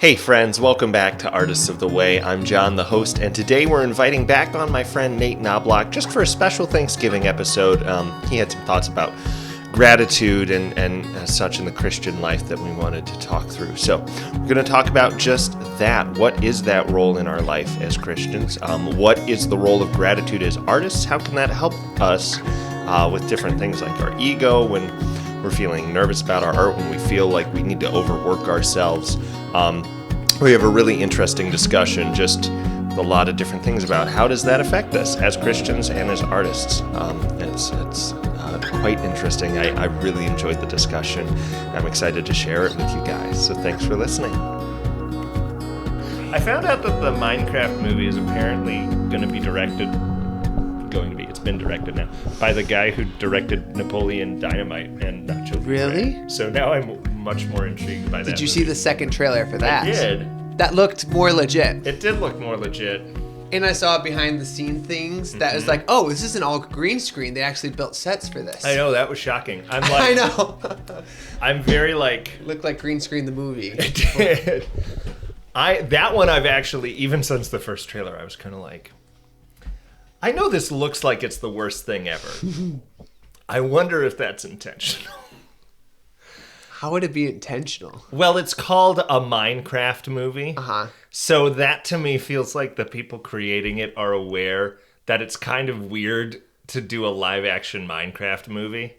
Hey friends, welcome back to Artists of the Way. I'm John, the host, and today we're inviting back on my friend Nate Knobloch just for a special Thanksgiving episode. He had some thoughts about gratitude and such in the Christian life that we wanted to talk through. So we're going to talk about just that. What is that role in our life as Christians? What is the role of gratitude as artists? How can that help us with different things like our ego, when we're feeling nervous about our art, when we feel like we need to overwork ourselves? We have a really interesting discussion, just with a lot of different things about how does that affect us as Christians and as artists. It's quite interesting. I really enjoyed the discussion. I'm excited to share it with you guys, so thanks for listening. I found out that the Minecraft movie is apparently going to be it's been directed now, by the guy who directed Napoleon Dynamite and Not Children. Really? So now I'm much more intrigued by that. Did you see the second trailer for that? I did. That looked more legit. It did look more legit. And I saw behind the scene things that was like, oh, this isn't all green screen. They actually built sets for this. I know, that was shocking. I'm like, I know. I'm very like... Looked like green screen the movie. It did. That one I've actually, even since the first trailer, I was kind of like, I know this looks like it's the worst thing ever. I wonder if that's intentional. How would it be intentional? Well, it's called a Minecraft movie. Uh-huh. So that to me feels like the people creating it are aware that it's kind of weird to do a live action Minecraft movie.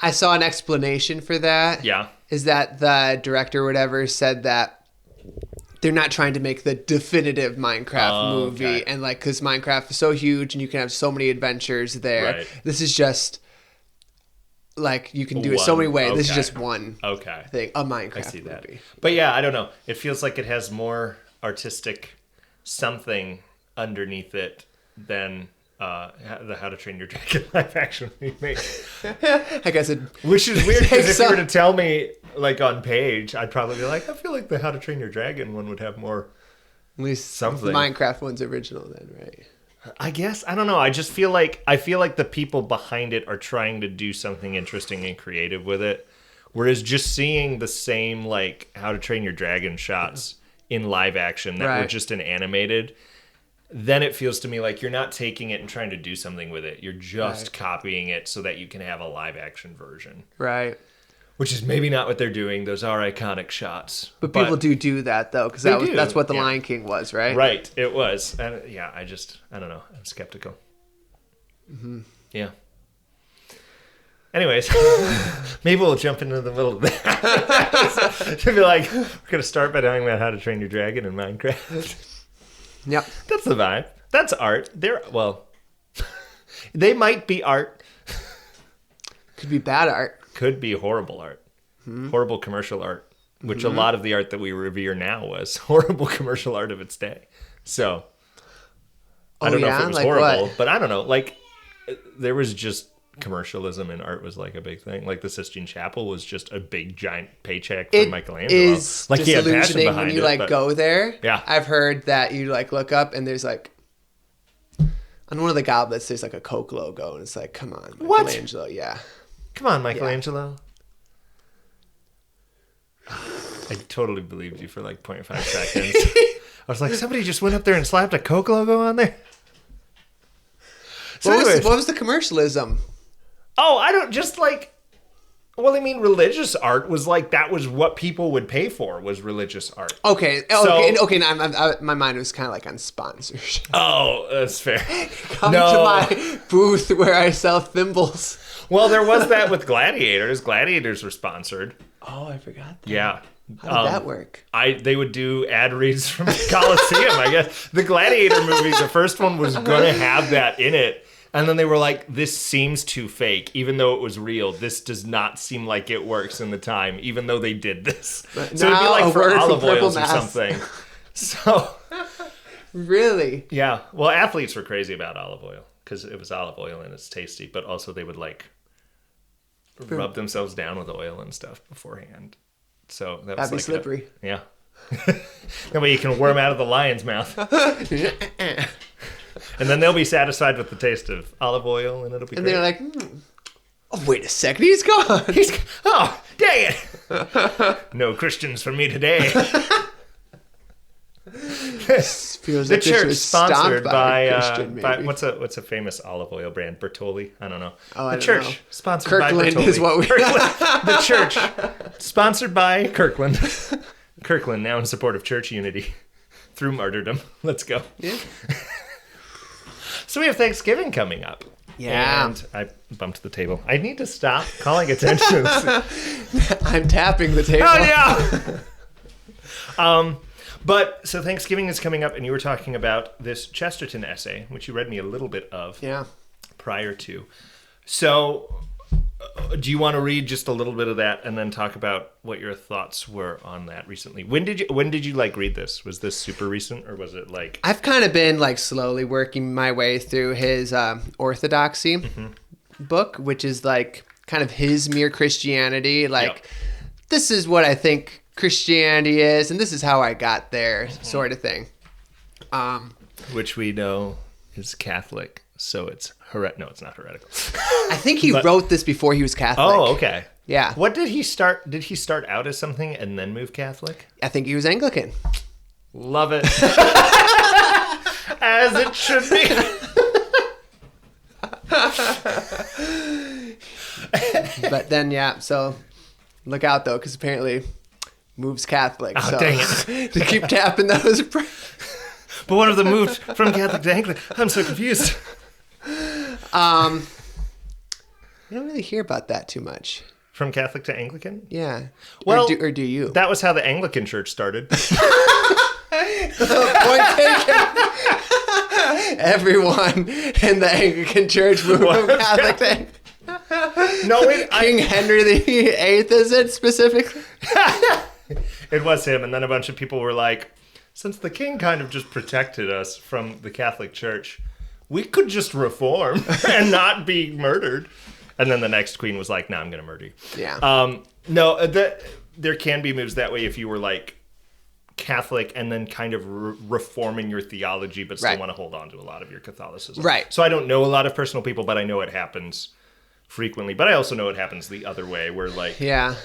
I saw an explanation for that. Yeah. Is that the director or whatever said that they're not trying to make the definitive Minecraft movie. Okay. And like, because Minecraft is so huge and you can have so many adventures there. Right. This is just... like, you can do it so many ways. Okay. This is just one thing, a Minecraft I see that. movie. But yeah, I don't know. It feels like it has more artistic something underneath it than the How to Train Your Dragon live action remake. I guess it... Which is weird, because if you were to tell me, like, on page, I'd probably be like, I feel like the How to Train Your Dragon one would have more at least something. The Minecraft one's original then, right? I guess. I don't know. I just feel like the people behind it are trying to do something interesting and creative with it. Whereas just seeing the same, like, How to Train Your Dragon shots in live action that were just in animated, then it feels to me like you're not taking it and trying to do something with it. You're just copying it so that you can have a live action version. Right. Which is maybe not what they're doing. Those are iconic shots. But people do that, though, because that's what The Lion King was, right? Right, it was. And I don't know. I'm skeptical. Mm-hmm. Yeah. Anyways, maybe we'll jump into the middle of that. To be like, we're going to start by talking about How to Train Your Dragon in Minecraft. Yep. That's the vibe. That's art. They might be art. Could be bad art. Could be horrible art. Horrible commercial art, which a lot of the art that we revere now was horrible commercial art of its day. So I don't know if it was horrible, but I don't know. Like, there was just commercialism in art was like a big thing. Like the Sistine Chapel was just a big giant paycheck for Michelangelo. It is like, he had passion disillusioning behind when you it, go there. Yeah. I've heard that you like look up and there's like on one of the goblets there's like a Coke logo and it's like, come on, Michelangelo. What? Yeah. Come on, Michelangelo. Yeah. I totally believed you for like 0.5 seconds. I was like, somebody just went up there and slapped a Coke logo on there? So what was the commercialism? Oh, I don't, just like, well, I mean, religious art was like, that was what people would pay for, was religious art. Okay. Now my mind was kind of like on sponsorship. Oh, that's fair. Come to my booth where I sell thimbles. Well, there was that with Gladiators. Gladiators were sponsored. Oh, I forgot that. Yeah. How did that work? They would do ad reads from the Coliseum, I guess. The Gladiator movie, the first one was going to have that in it. And then they were like, this seems too fake. Even though it was real, this does not seem like it works in the time, even though they did this. But so it'd be like for olive oils or something. So. Really? Yeah. Well, athletes were crazy about olive oil because it was olive oil and it's tasty. But also they would like rub themselves down with oil and stuff beforehand. So that was that'd be slippery. Yeah. That way you can worm out of the lion's mouth. And then they'll be satisfied with the taste of olive oil, and it'll be great. And they're like, oh, wait a second, he's gone. Oh, dang it. No Christians for me today. Feels The like this church was sponsored stomped by, a Christian, by maybe. what's a famous olive oil brand? Bertolli? I don't know. Oh, I the don't church know. sponsored Kirkland by Bertolli. is what we. The church sponsored by Kirkland. Kirkland now in support of church unity through martyrdom. Let's go. Yeah. So we have Thanksgiving coming up. Yeah. And I bumped the table. I need to stop calling attention. I'm tapping the table. Oh yeah. But so Thanksgiving is coming up, and you were talking about this Chesterton essay, which you read me a little bit of Yeah. prior to. So, do you want to read just a little bit of that, and then talk about what your thoughts were on that recently? When did you like read this? Was this super recent, or was it like? I've kind of been like slowly working my way through his Orthodoxy book, which is like kind of his mere Christianity. Like, this is what I think Christianity is, and this is how I got there, sort of thing. Which we know is Catholic, so it's no, it's not heretical. I think he wrote this before he was Catholic. Oh, okay. Yeah. What did he start? Did he start out as something and then move Catholic? I think he was Anglican. Love it. As it should be. But then, yeah, so look out, though, because apparently moves Catholic. Oh, so dang it. to keep tapping those. But one of them moved from Catholic to Anglican. I'm so confused. I don't really hear about that too much. From Catholic to Anglican? Yeah. Well, or do you? That was how the Anglican Church started. Point taken. Everyone in the Anglican Church moved from Catholic to Anglican. No, King Henry VIII, is it specifically? It was him, and then a bunch of people were like, since the king kind of just protected us from the Catholic Church, we could just reform and not be murdered. And then the next queen was like, no, I'm going to murder you. Yeah. No, there can be moves that way if you were like Catholic and then kind of reforming your theology, but still want to hold on to a lot of your Catholicism. Right. So I don't know a lot of personal people, but I know it happens frequently. But I also know it happens the other way, where like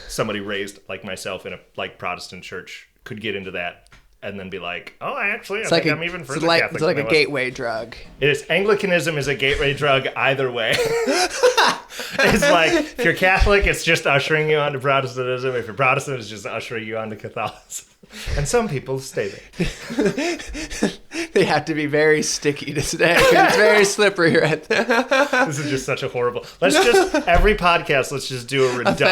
somebody raised like myself in a like Protestant church could get into that and then be like, oh, I think I'm even further Catholic. It's like a gateway drug. It is. Anglicanism is a gateway drug either way. It's like, if you're Catholic, it's just ushering you onto Protestantism. If you're Protestant, it's just ushering you onto Catholicism. And some people stay there. They have to be very sticky to stay. It's very slippery right there. This is just such a horrible... every podcast, let's just do a reductive...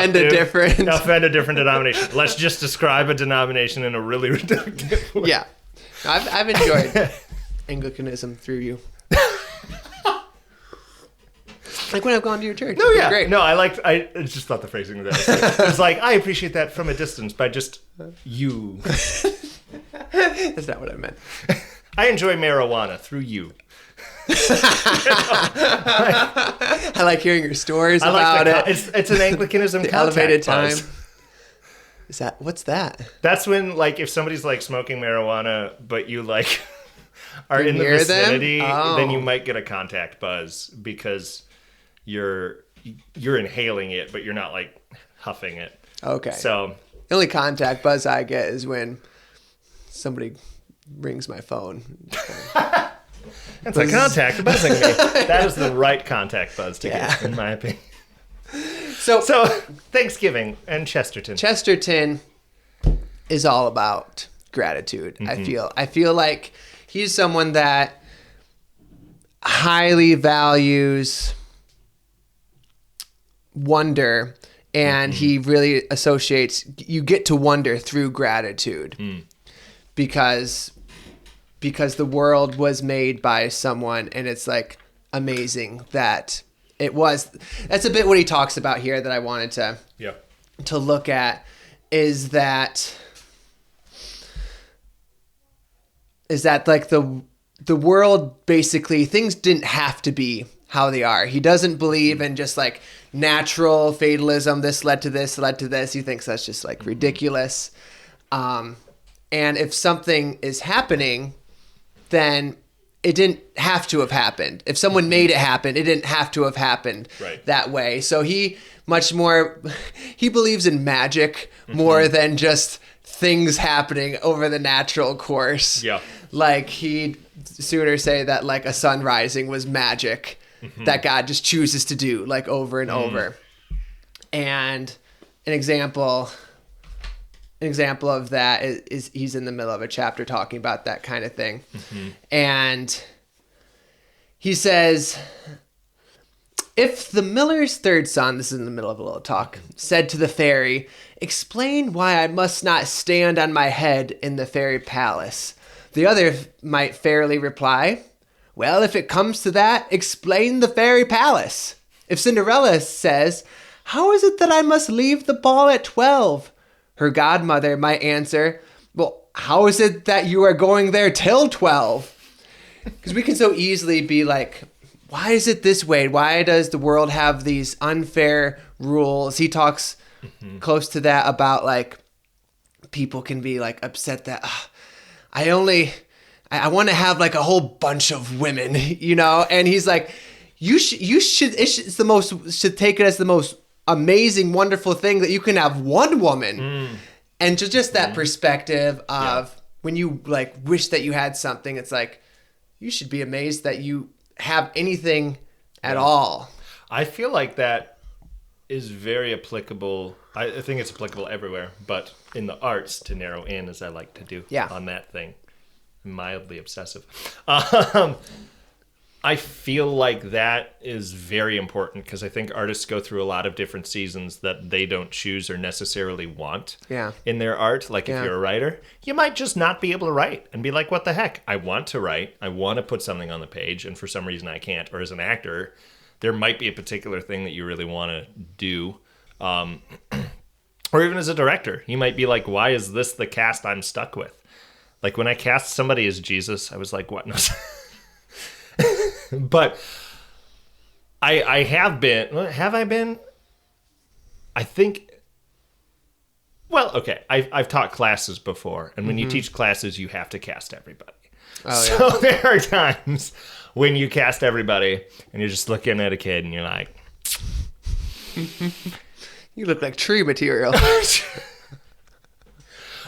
Offend a different denomination. Let's just describe a denomination in a really reductive way. Yeah. I've enjoyed Anglicanism through you. Like when I've gone to your church. No, yeah. Great. No, I just thought the phrasing was that. It's like, I appreciate that from a distance by just you. That's not what I meant. I enjoy marijuana through you. I like hearing your stories about it. It's an Anglicanism the elevated time. Buzz. What's that? That's when, like, if somebody's like smoking marijuana, but you like are in the near vicinity, them? then you might get a contact buzz because you're inhaling it, but you're not like huffing it. Okay. So the only contact buzz I get is when somebody rings my phone. That's a contact buzzing me. That is the right contact buzz to get, in my opinion. So Thanksgiving and Chesterton. Chesterton is all about gratitude. Mm-hmm. I feel like he's someone that highly values wonder, and he really associates you get to wonder through gratitude because the world was made by someone, and it's like amazing that it was. That's a bit what he talks about here that I wanted to look at is that like the world, basically things didn't have to be how they are. He doesn't believe in just like natural fatalism. This led to this, led to this. He thinks that's just like ridiculous. And if something is happening, then it didn't have to have happened. If someone made it happen, it didn't have to have happened that way. So he believes in magic more than just things happening over the natural course. Yeah. Like he'd sooner say that like a sun rising was magic that God just chooses to do like over and over. And an example of that is he's in the middle of a chapter talking about that kind of thing. And he says, if the miller's third son, this is in the middle of a little talk, said to the fairy, explain why I must not stand on my head in the fairy palace, the other might fairly reply, well, if it comes to that, explain the fairy palace. If Cinderella says, how is it that I must leave the ball at 12? Her godmother might answer, well, how is it that you are going there till 12? Because we can so easily be like, why is it this way? Why does the world have these unfair rules? He talks close to that about like people can be like upset that I want to have like a whole bunch of women, you know? And he's like, you should take it as the most amazing, wonderful thing that you can have one woman. And just that perspective of when you like wish that you had something, it's like, you should be amazed that you have anything at all. I feel like that is very applicable. I think it's applicable everywhere, but in the arts, to narrow in as I like to do on that thing. Mildly obsessive. I feel like that is very important because I think artists go through a lot of different seasons that they don't choose or necessarily want in their art. Like if you're a writer, you might just not be able to write and be like, what the heck? I want to write. I want to put something on the page. And for some reason I can't. Or as an actor, there might be a particular thing that you really want to do. Or even as a director, you might be like, why is this the cast I'm stuck with? Like when I cast somebody as Jesus, I was like, what? No. But I have I been? I think, well, okay. I've taught classes before. And when you teach classes, you have to cast everybody. So there are times when you cast everybody and you're just looking at a kid and you're like, you look like tree material.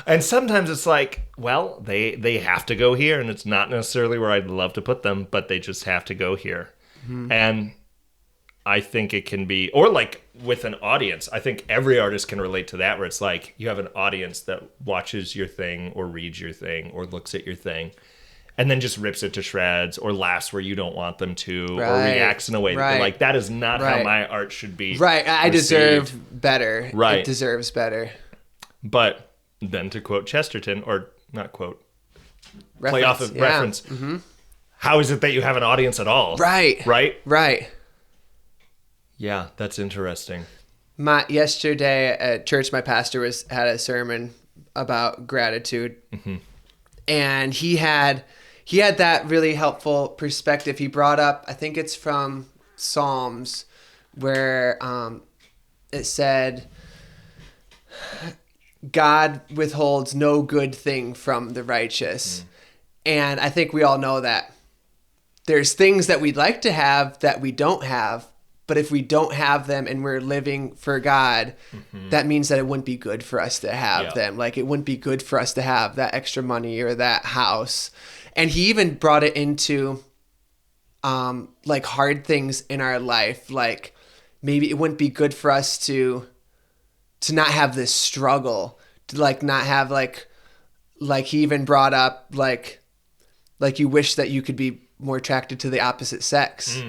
And sometimes it's like, well, they have to go here, and it's not necessarily where I'd love to put them, but they just have to go here. And I think it can be, or like with an audience, I think every artist can relate to that, where it's like you have an audience that watches your thing or reads your thing or looks at your thing and then just rips it to shreds or laughs where you don't want them to or reacts in a way that like, that is not how my art should be. I deserve better. It deserves better. But then to quote Chesterton, or not quote, play off of reference, how is it that you have an audience at all? Right. Yeah, that's interesting. Yesterday at church, my pastor had a sermon about gratitude, and he had that really helpful perspective. He brought up, I think it's from Psalms, where it said, God withholds no good thing from the righteous. And I think we all know that there's things that we'd like to have that we don't have, but if we don't have them and we're living for God, that means that it wouldn't be good for us to have them. Like it wouldn't be good for us to have that extra money or that house. And he even brought it into like hard things in our life. Like maybe it wouldn't be good for us to not have this struggle, to like not have like he even brought up like you wish that you could be more attracted to the opposite sex.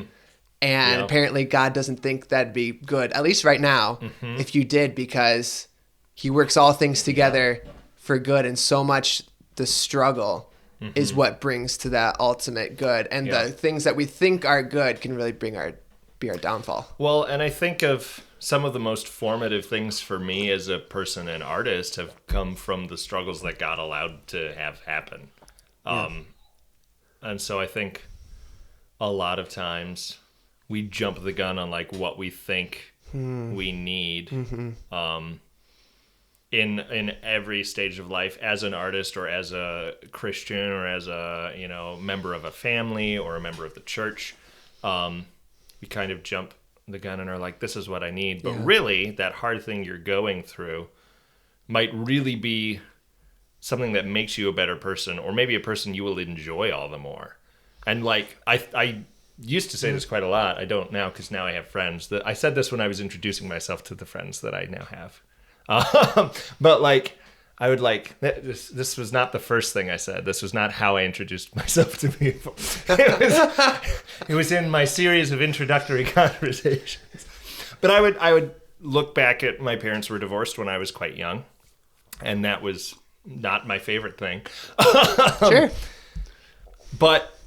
And apparently God doesn't think that'd be good, at least right now, if you did, because he works all things together for good. And so much the struggle is what brings to that ultimate good. And the things that we think are good can really be our downfall. Well, and I think of some of the most formative things for me as a person and artist have come from the struggles that God allowed to have happen. And so I think a lot of times we jump the gun on like what we think we need in every stage of life as an artist or as a Christian or as a member of a family or a member of the church. We kind of jump the gun and are like, this is what I need. But really, that hard thing you're going through might really be something that makes you a better person, or maybe a person you will enjoy all the more. And like, I used to say this quite a lot. I don't now, because now I have friends. That I said this when I was introducing myself to the friends that I now have. But like, I would like, this was not the first thing I said. This was not how I introduced myself to people. It was in my series of introductory conversations. But I would look back at, my parents were divorced when I was quite young, and that was not my favorite thing. Sure. But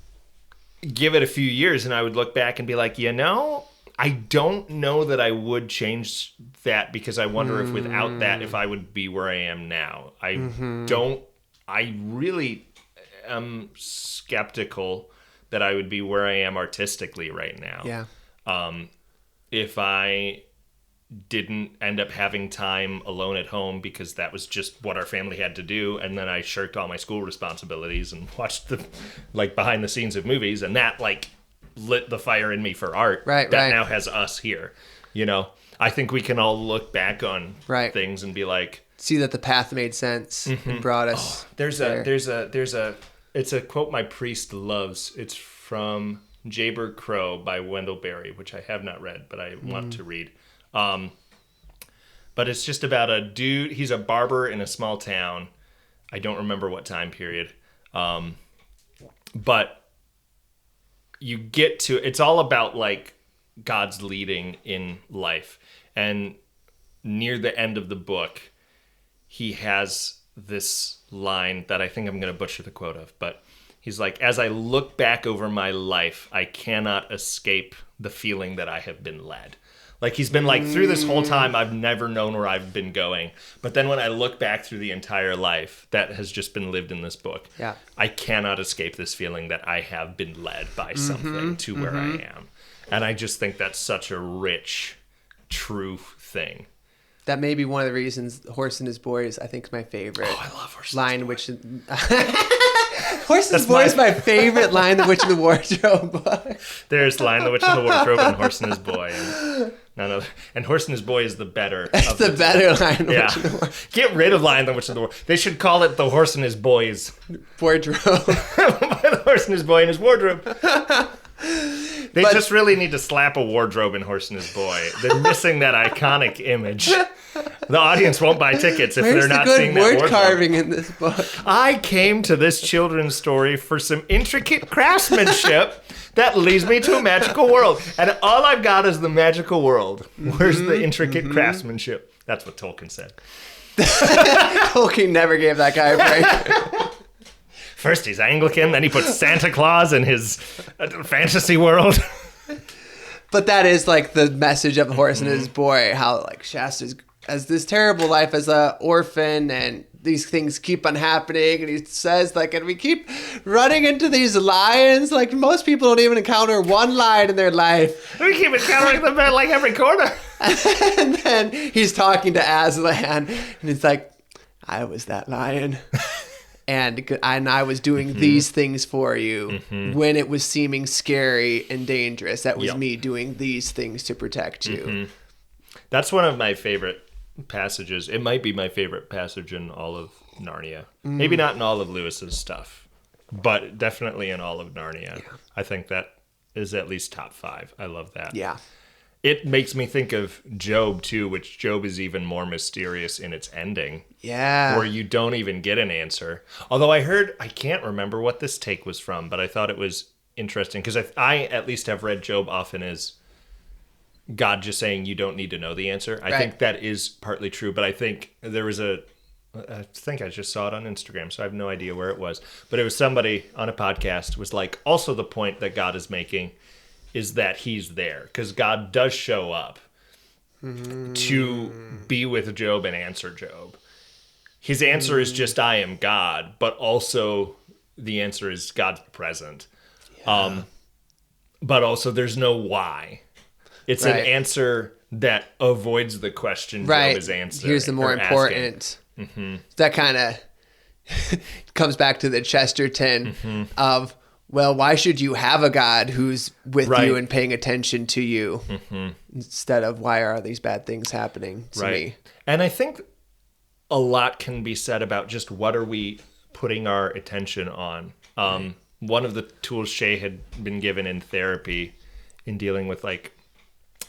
give it a few years and I would look back and be like, I don't know that I would change that, because I wonder if without that, if I would be where I am now. I really am skeptical that I would be where I am artistically right now. Yeah. If I didn't end up having time alone at home, because that was just what our family had to do, and then I shirked all my school responsibilities and watched the like behind the scenes of movies, and that like lit the fire in me for art. Right. Now has us here. I think we can all look back on things and be like, see that the path made sense and brought us. There's it's a quote my priest loves. It's from Jaybird Crow by Wendell Berry, which I have not read, but I want to read. But it's just about a dude. He's a barber in a small town. I don't remember what time period. But you get to, it's all about like God's leading in life. And near the end of the book, he has this line that I think I'm going to butcher the quote of, but he's like, as I look back over my life, I cannot escape the feeling that I have been led. Like, he's been like, through this whole time, I've never known where I've been going. But then when I look back through the entire life that has just been lived in this book, I cannot escape this feeling that I have been led by something to where I am. And I just think that's such a rich, true thing. That may be one of the reasons Horse and His Boys, I think, is my favorite. Oh, I love Horse line, and His Horse and His Boys is my favorite line, The Witch in the Wardrobe book. There's Lion, the Witch in the Wardrobe, and Horse and His Boy. And Horse and His Boy is the better. It's the better Lion, the Witch in the Wardrobe. Get rid of Lion, the Witch in the Wardrobe. They should call it The Horse and His Boys. Wardrobe. The Horse and His Boy and His Wardrobe. They just really need to slap a wardrobe in Horse and His Boy. They're missing that iconic image. The audience won't buy tickets if they're not seeing that wardrobe. Where's the good word carving in this book? I came to this children's story for some intricate craftsmanship that leads me to a magical world. And all I've got is the magical world. Where's the intricate craftsmanship? That's what Tolkien said. Tolkien never gave that guy a break. First he's Anglican, then he puts Santa Claus in his fantasy world. But that is like the message of Horse and His Boy, how like Shasta has this terrible life as a orphan, and these things keep on happening, and he says like, and we keep running into these lions. Like, most people don't even encounter one lion in their life. We keep encountering them at like every corner. And then he's talking to Aslan, and it's like, I was that lion. And I was doing these things for you when it was seeming scary and dangerous. That was me doing these things to protect you. That's one of my favorite passages. It might be my favorite passage in all of Narnia. Maybe not in all of Lewis's stuff, but definitely in all of Narnia. Yeah. I think that is at least top 5. I love that. Yeah. It makes me think of Job, too, which Job is even more mysterious in its ending. Yeah. Where you don't even get an answer. Although I can't remember what this take was from, but I thought it was interesting. Because I at least have read Job often as God just saying you don't need to know the answer. I think that is partly true, but I think there was I think I just saw it on Instagram, so I have no idea where it was. But it was somebody on a podcast was like, also the point that God is making is that he's there, because God does show up to be with Job and answer Job. His answer is just, I am God, but also the answer is God's present. Yeah. But also there's no why. It's an answer that avoids the question Job is answering. Here's the more important. That kind of comes back to the Chesterton of, well, why should you have a God who's with you and paying attention to you instead of why are these bad things happening to me? And I think a lot can be said about just what are we putting our attention on. One of the tools Shay had been given in therapy in dealing with like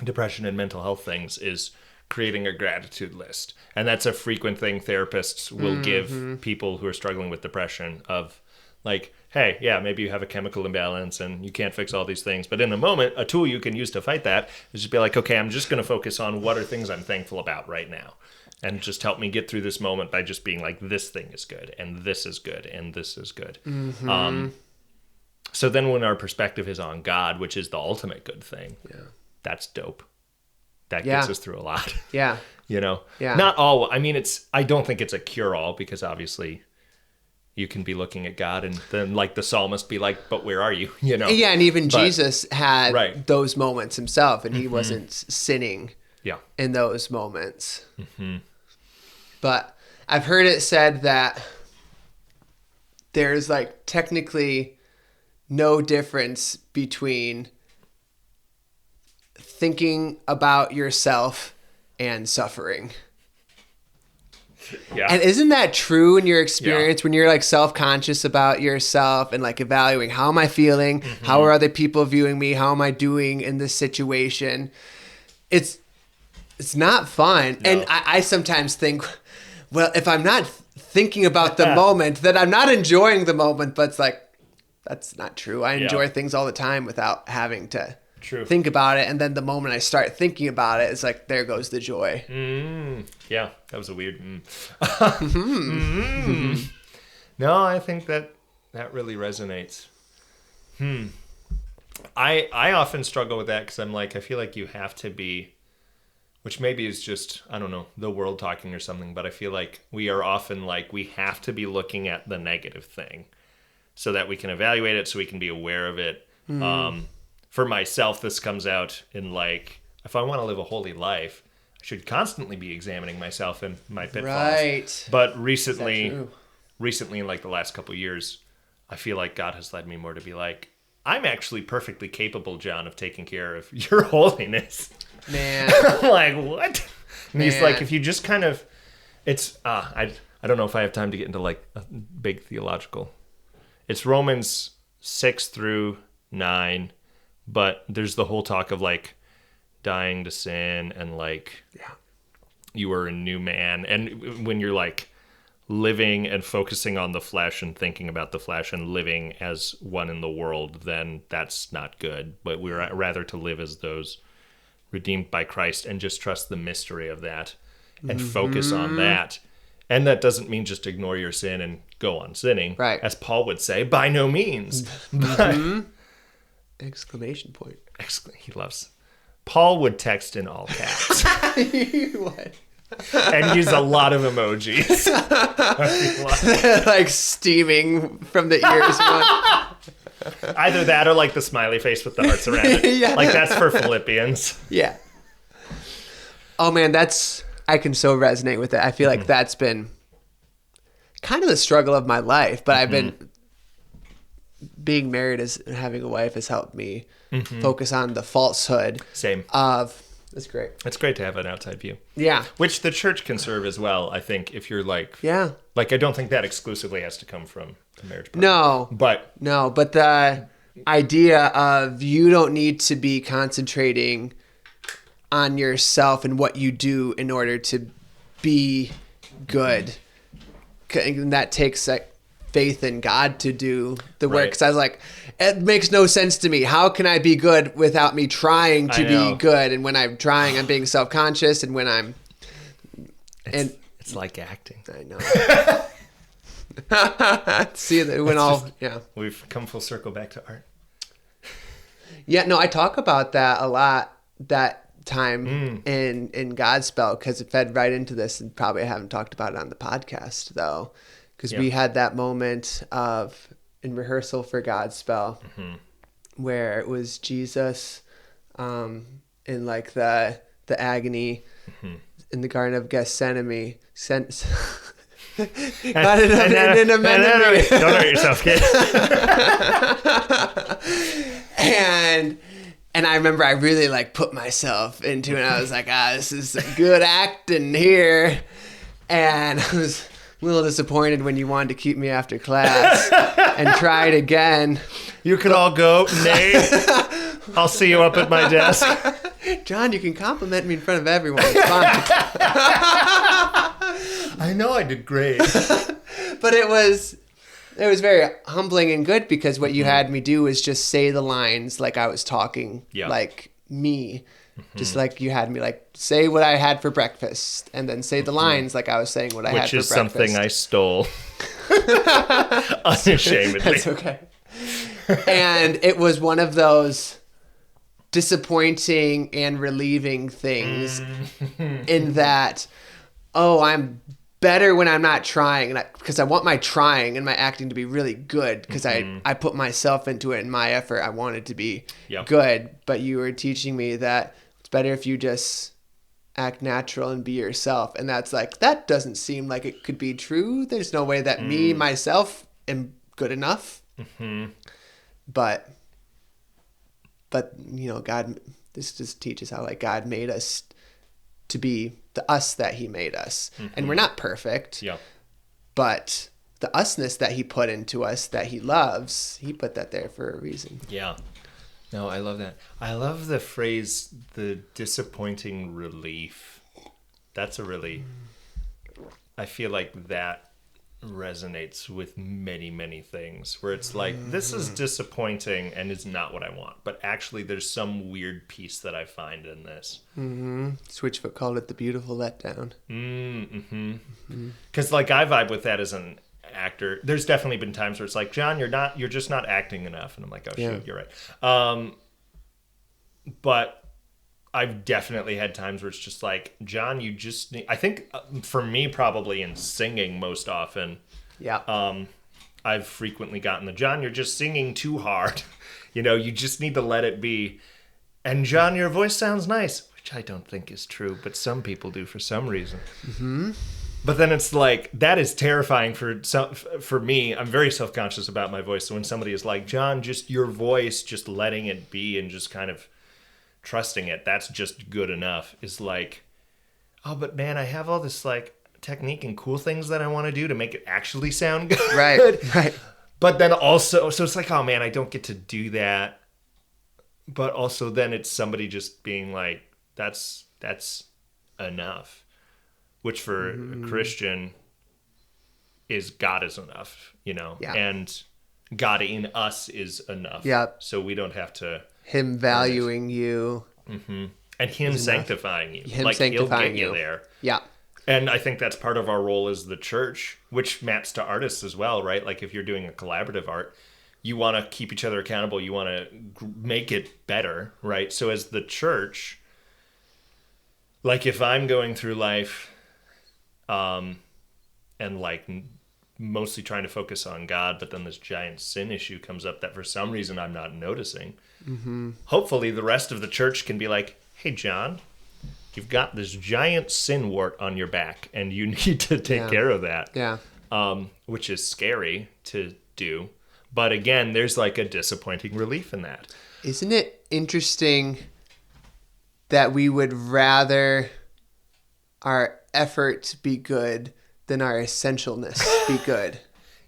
depression and mental health things is creating a gratitude list. And that's a frequent thing therapists will give people who are struggling with depression of like, hey, yeah, maybe you have a chemical imbalance and you can't fix all these things. But in a moment, a tool you can use to fight that is just be like, okay, I'm just going to focus on what are things I'm thankful about right now. And just help me get through this moment by just being like, this thing is good, and this is good, and this is good. So then when our perspective is on God, which is the ultimate good thing, that's dope. That gets us through a lot. Yeah. You know? Yeah. Not all. I mean, I don't think it's a cure-all because obviously you can be looking at God and then like the psalmist be like, but where are you? You know? Yeah, and even Jesus had Right. those moments himself, and he wasn't sinning in those moments. But I've heard it said that there's like technically no difference between thinking about yourself and suffering. Yeah. And isn't that true in your experience when you're like self-conscious about yourself and like evaluating how am I feeling? How are other people viewing me? How am I doing in this situation? It's not fun. No. And I sometimes think, well, if I'm not thinking about the moment, then I'm not enjoying the moment. But it's like, that's not true. I enjoy things all the time without having to think about it. And then the moment I start thinking about it, it's like, there goes the joy. Yeah, that was a weird. No, I think that really resonates. I often struggle with that because I'm like, I feel like you have to be, which maybe is just, I don't know, the world talking or something, but I feel like we are often like, we have to be looking at the negative thing so that we can evaluate it, so we can be aware of it. For myself, this comes out in like, if I want to live a holy life, I should constantly be examining myself and my pitfalls. Right. But recently in like the last couple of years, I feel like God has led me more to be like, I'm actually perfectly capable, John, of taking care of your holiness. Man. I'm like, what? And he's like, if you just kind of, it's, I don't know if I have time to get into like a big theological. It's Romans 6-9, but there's the whole talk of like dying to sin and like, you are a new man. And when you're like living and focusing on the flesh and thinking about the flesh and living as one in the world, then that's not good. But we're rather to live as those redeemed by Christ and just trust the mystery of that and focus on that. And that doesn't mean just ignore your sin and go on sinning. Right. As Paul would say, by no means. But, exclamation point. He loves. Paul would text in all caps. What? And use a lot of emojis. Like steaming from the ears. Either that or like the smiley face with the hearts around it. Like that's for Philippians. Yeah. Oh man, I can so resonate with it. I feel like that's been kind of the struggle of my life, but I've been being married and having a wife has helped me focus on the falsehood. That's great. It's great to have an outside view. Yeah. Which the church can serve as well, I think, if you're like... Yeah. Like, I don't think that exclusively has to come from a marriage partner. No, but the idea of you don't need to be concentrating on yourself and what you do in order to be good. And that takes like faith in God to do the work. Because I was like, it makes no sense to me. How can I be good without me trying to be good? And when I'm trying, I'm being self-conscious. And when I'm... It's like acting. I know. See, when all... Yeah. We've come full circle back to art. Yeah, no, I talk about that a lot, that time in Godspell, because it fed right into this, and probably I haven't talked about it on the podcast, though. Because we had that moment in rehearsal for Godspell where it was Jesus in like the agony in the Garden of Gethsemane. Don't hurt yourself, kid. And I remember I really like put myself into it. And I was like, this is some good acting here. And I was a little disappointed when you wanted to keep me after class and tried again. You can all go, Nate. I'll see you up at my desk. John, you can compliment me in front of everyone. It's fine. I know I did great. But it was very humbling and good because what you had me do is just say the lines like I was talking, like me. Just like you had me like say what I had for breakfast and then say the lines like I was saying what I had for breakfast. Which is something I stole. Unashamedly. That's okay. And it was one of those disappointing and relieving things in that, I'm better when I'm not trying, and because I want my trying and my acting to be really good because I put myself into it and my effort. I want it to be good, but you were teaching me that it's better if you just act natural and be yourself, and that's like, that doesn't seem like it could be true. There's no way that me myself am good enough. But God, this just teaches how like God made us to be the us that he made us. And we're not perfect. But the usness that he put into us that he loves, he put that there for a reason. Yeah. No, I love that. I love the phrase, the disappointing relief. That's a really, I feel like that resonates with many, many things where it's like, this is disappointing and is not what I want, but actually there's some weird piece that I find in this. Switchfoot called it the beautiful letdown. Because like I vibe with that as an actor. There's definitely been times where it's like, John, you're just not acting enough, and I'm like, oh shoot, you're right. But I've definitely had times where it's just like, John, you just need, I think for me, probably in singing most often, I've frequently gotten the, John, you're just singing too hard. You just need to let it be. And John, your voice sounds nice, which I don't think is true, but some people do for some reason. But then it's like, that is terrifying for me. I'm very self-conscious about my voice. So when somebody is like, John, just your voice, just letting it be and just kind of trusting it, that's just good enough, is like, oh, but man, I have all this like technique and cool things that I want to do to make it actually sound good. Right. But then also, so it's like, oh man, I don't get to do that. But also then it's somebody just being like, that's enough. Which for a Christian is God is enough, and God in us is enough. So we don't have to. Him valuing you. And him sanctifying you. Him sanctifying he'll get you there. Yeah. And I think that's part of our role as the church, which maps to artists as well, right? Like if you're doing a collaborative art, you want to keep each other accountable. You want to make it better, right? So as the church, like if I'm going through life and like mostly trying to focus on God, but then this giant sin issue comes up that for some reason I'm not noticing. Hopefully the rest of the church can be like, hey, John, you've got this giant sin wart on your back and you need to take care of that. Which is scary to do. But again, there's like a disappointing relief in that. Isn't it interesting that we would rather our effort be good than our essentialness be good?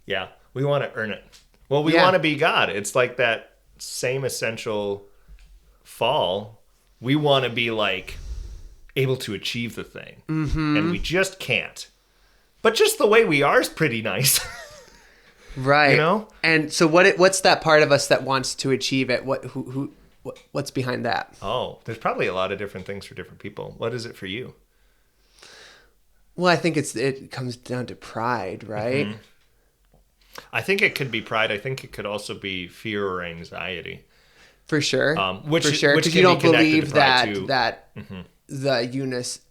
Yeah, we want to earn it. Well, we want to be God. It's like that same essential fall. We want to be like able to achieve the thing, and we just can't. But just the way we are is pretty nice. Right. And so what's that part of us that wants to achieve it? What's behind that? Oh, there's probably a lot of different things for different people. What is it for you? Well, I think it comes down to pride, right? I think it could be pride. I think it could also be fear or anxiety. For sure. Which because you don't believe that the unus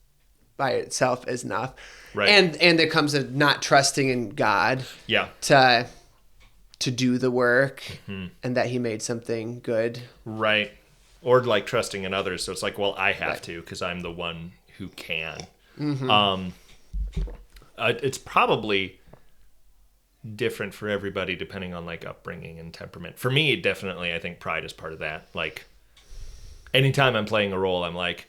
by itself is enough. Right. And there comes a not trusting in God. Yeah. To do the work and that he made something good. Right. Or like trusting in others. So it's like, well, I have to because I'm the one who can. It's probably different for everybody depending on like upbringing and temperament. For me, definitely, I think pride is part of that. Like anytime I'm playing a role, I'm like,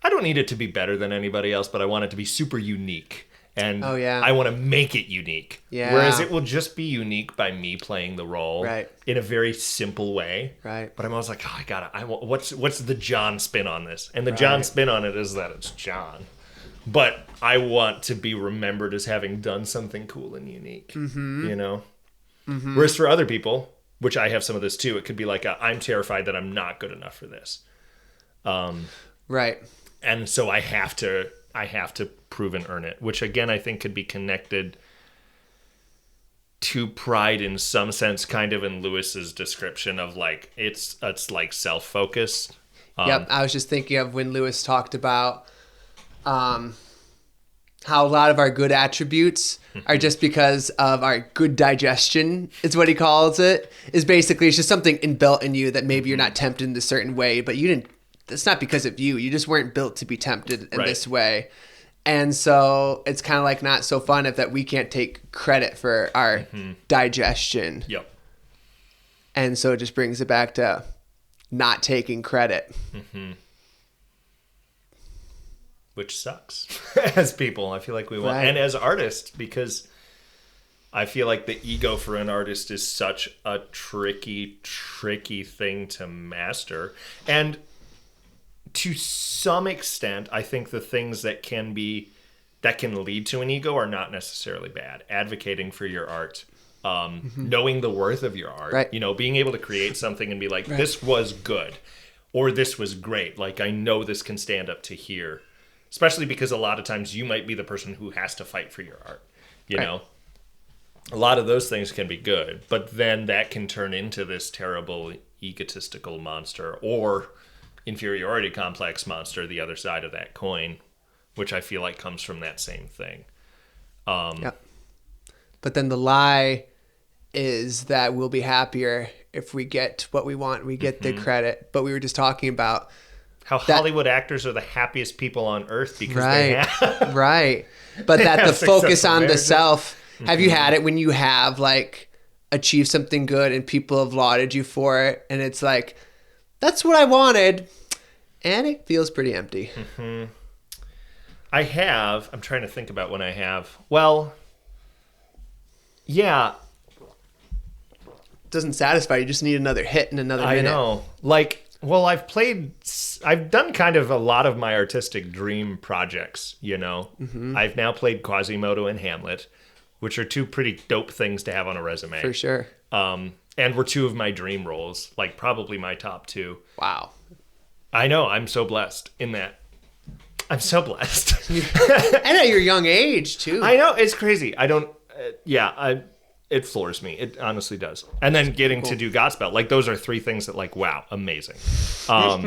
I don't need it to be better than anybody else, but I want it to be super unique. And Oh, yeah. I want to make it unique. Yeah. Whereas it will just be unique by me playing the role Right. in a very simple way. Right. But I'm always like, what's the John spin on this? And the John spin on it is that it's John. But I want to be remembered as having done something cool and unique, you know? Mm-hmm. Whereas for other people, which I have some of this too, it could be like, I'm terrified that I'm not good enough for this. Right. And so I have to prove and earn it, which again, I think could be connected to pride in some sense, kind of in Lewis's description of like, it's like self-focused. Yep. I was just thinking of when Lewis talked about how a lot of our good attributes are just because of our good digestion, is what he calls it. Is basically, it's just something inbuilt in you that maybe you're not tempted in a certain way, but it's not because of you. You just weren't built to be tempted in this way. And so it's kind of like not so fun if that we can't take credit for our digestion. Yep. And so it just brings it back to not taking credit. Which sucks as people. I feel like we want, and as artists, because I feel like the ego for an artist is such a tricky thing to master. And to some extent, I think the things that can lead to an ego are not necessarily bad. Advocating for your art, knowing the worth of your art, you know, being able to create something and be like, this was good, or this was great. Like, I know this can stand up to here. Especially because a lot of times you might be the person who has to fight for your art, you know? A lot of those things can be good, but then that can turn into this terrible egotistical monster or inferiority complex monster, the other side of that coin, which I feel like comes from that same thing. But then the lie is that we'll be happier if we get what we want, we get the credit. But we were just talking about how Hollywood actors are the happiest people on earth because they have but that the focus on the self. Have you had it when you have like achieved something good and people have lauded you for it, and it's like, that's what I wanted, and it feels pretty empty? I'm trying to think about when I have. Well, yeah. It doesn't satisfy. You just need another hit in another minute. I know. Like, well, I've done kind of a lot of my artistic dream projects, you know. I've now played Quasimodo and Hamlet, which are two pretty dope things to have on a resume. For sure. And were two of my dream roles, like probably my top two. Wow. I know. I'm so blessed in that. I'm so blessed. And at your young age, too. I know. It's crazy. I don't... it floors me. It honestly does. And then getting to do Godspell. Like, those are three things that, like, wow, amazing. Now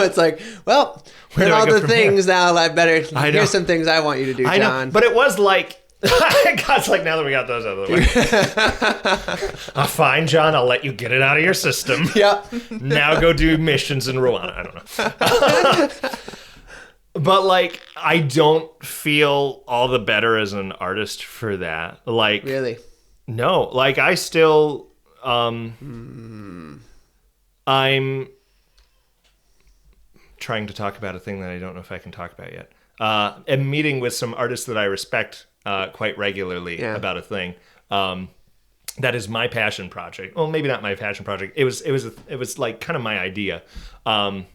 it's like, well, with all the things now, I better... Here's some things I want you to do, John. I know. But it was like... God's like, now that we got those out of the way. Fine, John, I'll let you get it out of your system. Yep. Now go do missions in Rwanda. I don't know. But, like, I don't feel all the better as an artist for that. Like... Really? No. Like, I still... I'm trying to talk about a thing that I don't know if I can talk about yet. I'm meeting with some artists that I respect quite regularly about a thing. That is my passion project. Well, maybe not my passion project. It was like kind of my idea. And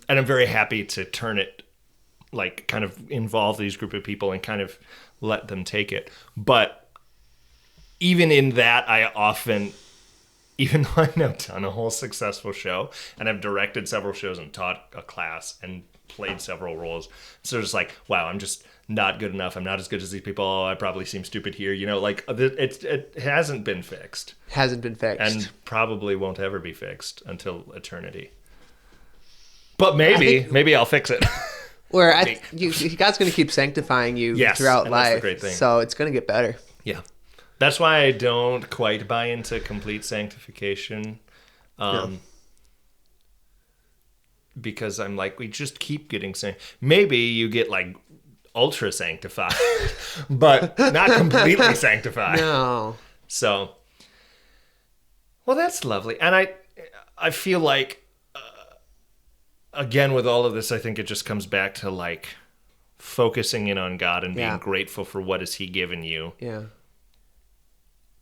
I'm very happy to turn it, like, kind of involve these group of people and kind of let them take it. But even in that, I often, even though I've now done a whole successful show and I've directed several shows and taught a class and played several roles, so it's like, wow, I'm just not good enough. I'm not as good as these people. Oh, I probably seem stupid here. You know, like, it hasn't been fixed. Hasn't been fixed. And probably won't ever be fixed until eternity. But maybe I'll fix it. Where God's going to keep sanctifying you throughout life. That's the great thing. So it's going to get better. Yeah. That's why I don't quite buy into complete sanctification. Because I'm like, we just keep getting maybe you get, like, ultra sanctified, but not completely sanctified. No. So, well, that's lovely. And I feel like, again, with all of this, I think it just comes back to, like, focusing in on God and being Yeah. grateful for what has he given you. Yeah.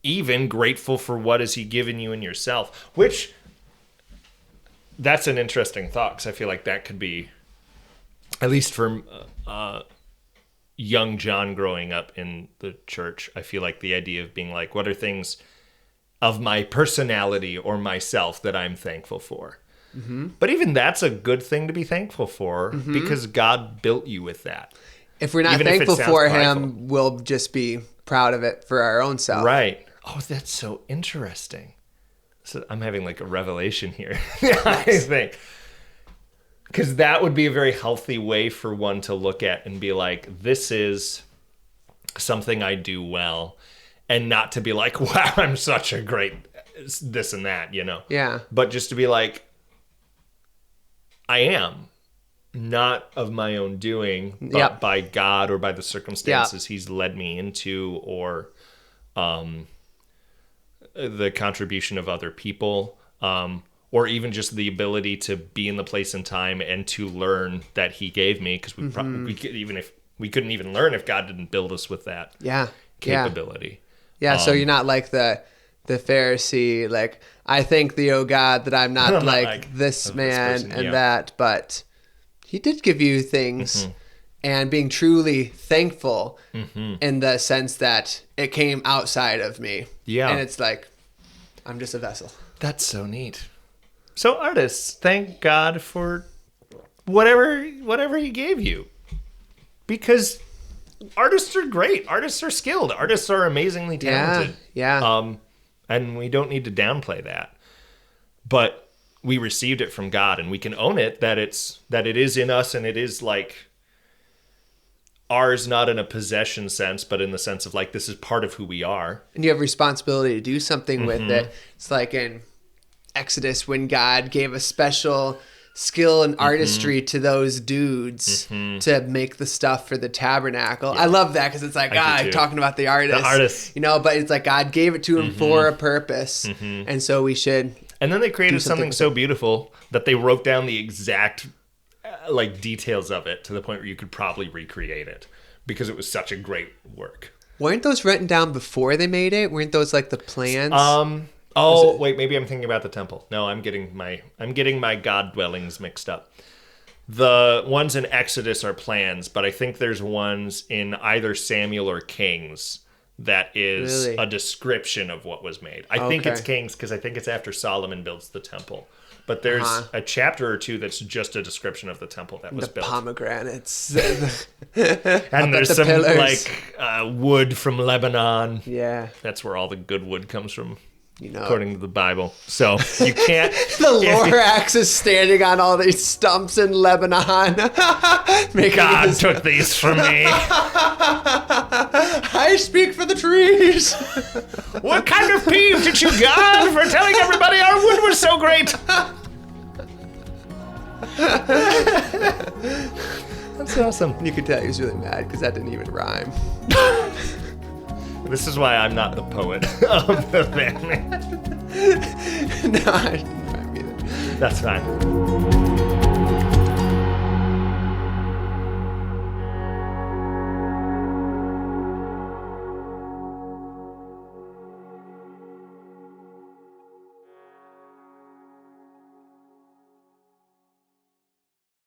Even grateful for what has he given you in yourself, which that's an interesting thought, because I feel like that could be, at least for young John growing up in the church, I feel like the idea of being like, what are things of my personality or myself that I'm thankful for? Mm-hmm. But even that's a good thing to be thankful for, because God built you with that. If we're not Even if it thankful sounds for prideful. him, we'll just be proud of it for our own self. Right. Oh, that's so interesting. So I'm having like a revelation here, I think. Because that would be a very healthy way for one to look at and be like, this is something I do well. And not to be like, wow, I'm such a great this and that, you know? Yeah. But just to be like, I am. Not of my own doing, but Yep. by God or by the circumstances he's led me into, or the contribution of other people, or even just the ability to be in the place and time and to learn that he gave me, because we couldn't even learn if God didn't build us with that Yeah. capability. Yeah. So you're not like the Pharisee, like, I thank thee, O God, that I'm not like this man person, and yeah. that, but he did give you things, and being truly thankful in the sense that it came outside of me. Yeah. And it's like, I'm just a vessel. That's so neat. So artists, thank God for whatever he gave you. Because artists are great. Artists are skilled. Artists are amazingly talented. Yeah. And we don't need to downplay that. But we received it from God, and we can own it, that it is in us, and it is like ours, not in a possession sense, but in the sense of like, this is part of who we are. And you have responsibility to do something with it. It's like in Exodus, when God gave a special skill and artistry to those dudes to make the stuff for the tabernacle. I love that, because it's like, talking about the artist. You know, but it's like God gave it to him for a purpose. And so we should. And then they created something so beautiful that they wrote down the exact like details of it to the point where you could probably recreate it, because it was such a great work. Weren't those written down before they made it? Weren't those like the plans? Wait, maybe I'm thinking about the temple. No, I'm getting my God dwellings mixed up. The ones in Exodus are plans, but I think there's ones in either Samuel or Kings that is Really? a description of what was made. I think it's Kings, because I think it's after Solomon builds the temple. But there's a chapter or two that's just a description of the temple that was the built. Pomegranates. And there's some pillars. wood from Lebanon. Yeah. That's where all the good wood comes from, You know. according to the Bible. So you can't. The Lorax is standing on all these stumps in Lebanon. God took these from me. I speak for the trees. What kind of peeve did you, God, for telling everybody our wood was so great? That's awesome. You could tell he was really mad because that didn't even rhyme. This is why I'm not the poet of the family. No, I didn't rhyme either. That's fine.